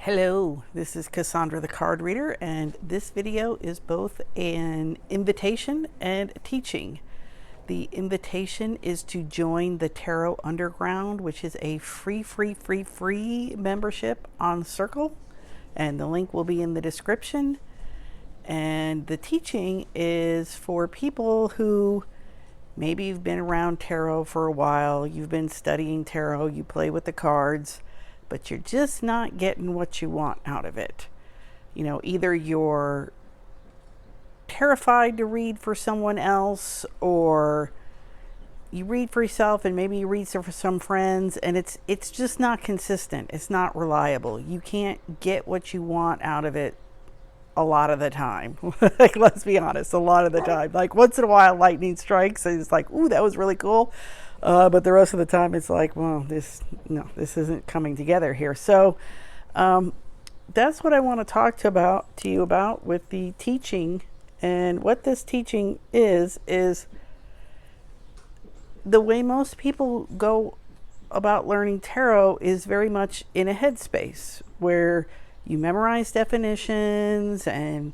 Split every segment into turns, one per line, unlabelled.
Hello, this is Cassandra the Card Reader, and this video is both an invitation and a teaching. The invitation is to join the Tarot Underground, which is a free membership on Circle, and the link will be in the description. And the teaching is for people who maybe you've been around tarot for a while, you've been studying tarot, you play with the cards, but you're just not getting what you want out of it. You know, either you're terrified to read for someone else, or you read for yourself and maybe you read for some friends, and it's just not consistent. It's not reliable. You can't get what you want out of it a lot of the time. Like, let's be honest, a lot of the time. Like, once in a while lightning strikes and it's like, ooh, that was really cool. But the rest of the time it's like, well, this isn't coming together here. So that's what I want to talk to you about with the teaching. And what this teaching is the way most people go about learning tarot is very much in a headspace where you memorize definitions and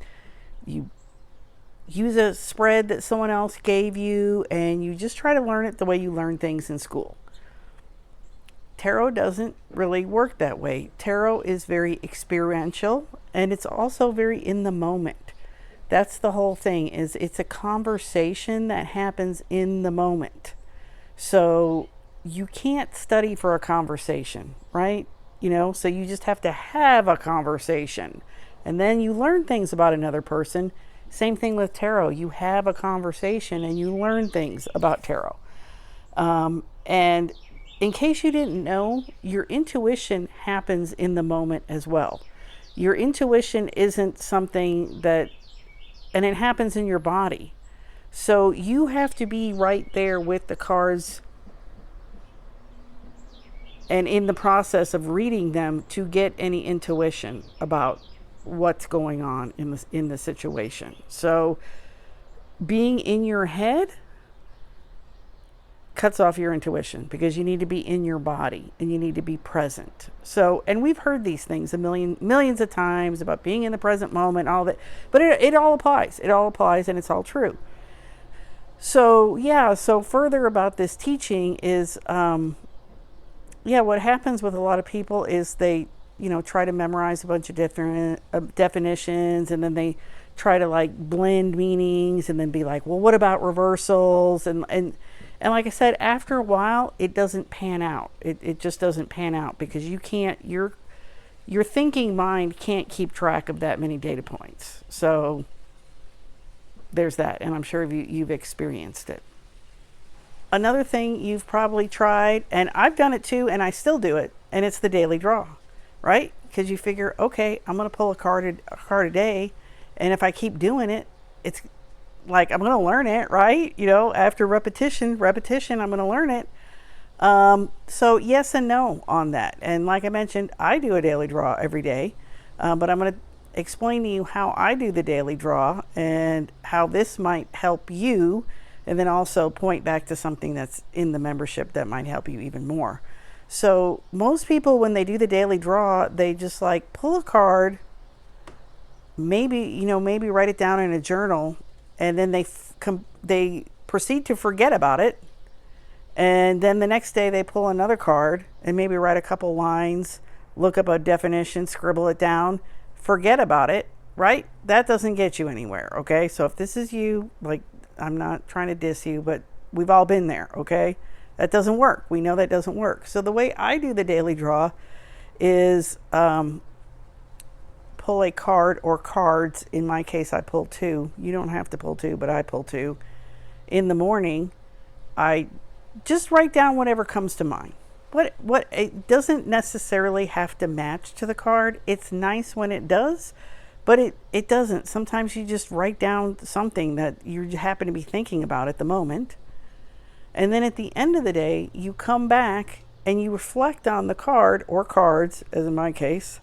you use a spread that someone else gave you, and you just try to learn it the way you learn things in school. Tarot doesn't really work that way. Tarot is very experiential, and it's also very in the moment. That's the whole thing, is it's a conversation that happens in the moment. So you can't study for a conversation, right? You know, so you just have to have a conversation, and then you learn things about another person. Same thing with tarot. You have a conversation and you learn things about tarot. And in case you didn't know, your intuition happens in the moment as well. Your intuition isn't something that, and it happens in your body. So you have to be right there with the cards and in the process of reading them to get any intuition about what's going on in the situation. So being in your head cuts off your intuition, because you need to be in your body and you need to be present. So, and we've heard these things millions of times about being in the present moment, all that, but it all applies. It all applies, and it's all true. So yeah, so further about this teaching is, what happens with a lot of people is they, try to memorize a bunch of different definitions, and then they try to like blend meanings and then be like, well, what about reversals? And like I said, after a while, it doesn't pan out. It just doesn't pan out, because you can't, your thinking mind can't keep track of that many data points. So there's that. And I'm sure you've experienced it. Another thing you've probably tried, and I've done it too, and I still do it, and it's the daily draw. Right? Because you figure, okay, I'm going to pull a card a day, and if I keep doing it, it's like I'm going to learn it, right? After repetition, I'm going to learn it. So yes and no on that. And like I mentioned, I do a daily draw every day, but I'm going to explain to you how I do the daily draw and how this might help you, and then also point back to something that's in the membership that might help you even more. So most people, when they do the daily draw, they just like pull a card, maybe write it down in a journal, and then they proceed to forget about it. And then the next day they pull another card and maybe write a couple lines, look up a definition, scribble it down, forget about it, right? That doesn't get you anywhere, okay? So if this is you, like, I'm not trying to diss you, but we've all been there, okay? That doesn't work. We know that doesn't work. So the way I do the daily draw is pull a card or cards. In my case, I pull two. You don't have to pull two, but I pull two. In the morning, I just write down whatever comes to mind. What it doesn't necessarily have to match to the card. It's nice when it does, but it doesn't. Sometimes you just write down something that you happen to be thinking about at the moment. And then at the end of the day, you come back and you reflect on the card or cards, as in my case,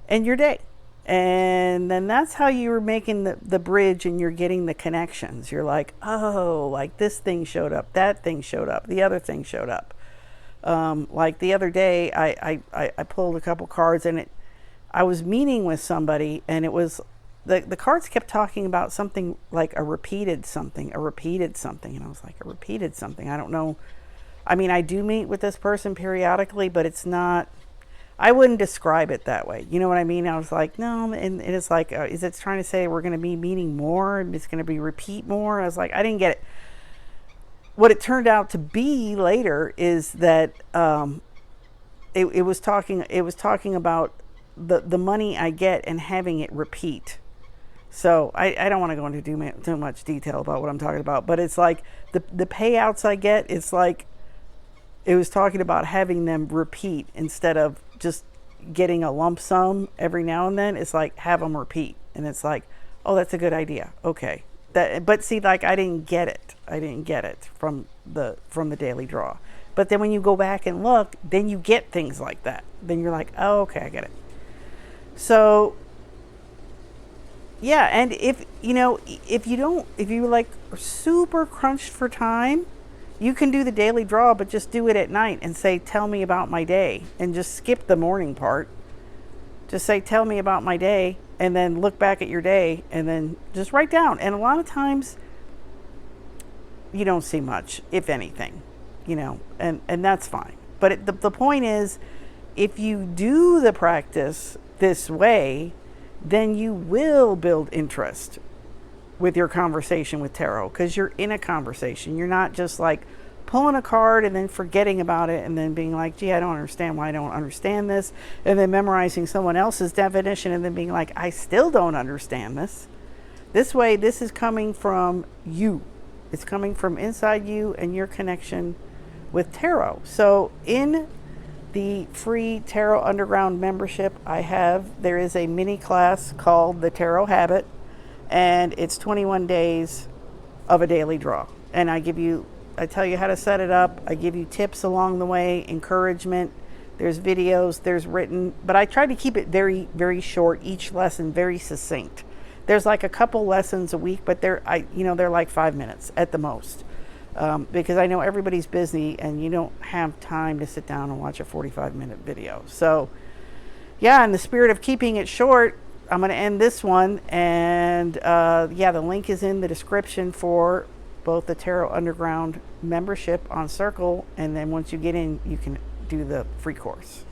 and your day. And then that's how you're making the bridge, and you're getting the connections. You're like, oh, like this thing showed up, that thing showed up, the other thing showed up. Like the other day, I pulled a couple cards, and I was meeting with somebody, and it was the cards kept talking about something like a repeated something, and I was like, a repeated something. I don't know. I mean, I do meet with this person periodically, but it's not. I wouldn't describe it that way. You know what I mean? I was like, no, and it's like, is it trying to say we're going to be meeting more? And it's going to be repeat more? I was like, I didn't get it. What it turned out to be later is that it was talking about the money I get and having it repeat. So I don't want to go into too much detail about what I'm talking about, but it's like the payouts I get, it's like it was talking about having them repeat instead of just getting a lump sum every now and then. It's like have them repeat, and it's like, oh, that's a good idea. Okay, but see, like I didn't get it from the daily draw. But then when you go back and look, then you get things like that. Then you're like, oh, okay, I get it. So yeah, and if you like are super crunched for time, you can do the daily draw, but just do it at night and say, tell me about my day, and just skip the morning part. Just say, tell me about my day, and then look back at your day, and then just write down. And a lot of times you don't see much, if anything, and that's fine. But the point is, if you do the practice this way, then you will build interest with your conversation with tarot, because you're in a conversation. You're not just like pulling a card and then forgetting about it and then being like, gee, I don't understand why I don't understand this, and then memorizing someone else's definition and then being like, I still don't understand this. This way, this is coming from you. It's coming from inside you and your connection with tarot. So in the free Tarot Underground membership there is a mini class called the Tarot Habit, and it's 21 days of a daily draw. And I tell you how to set it up. I give you tips along the way, encouragement. There's videos, there's written, but I try to keep it very, very short. Each lesson very succinct. There's like a couple lessons a week, but they're like 5 minutes at the most. Because I know everybody's busy and you don't have time to sit down and watch a 45-minute video. So yeah, in the spirit of keeping it short, I'm going to end this one. And the link is in the description for both the Tarot Underground membership on Circle. And then once you get in, you can do the free course.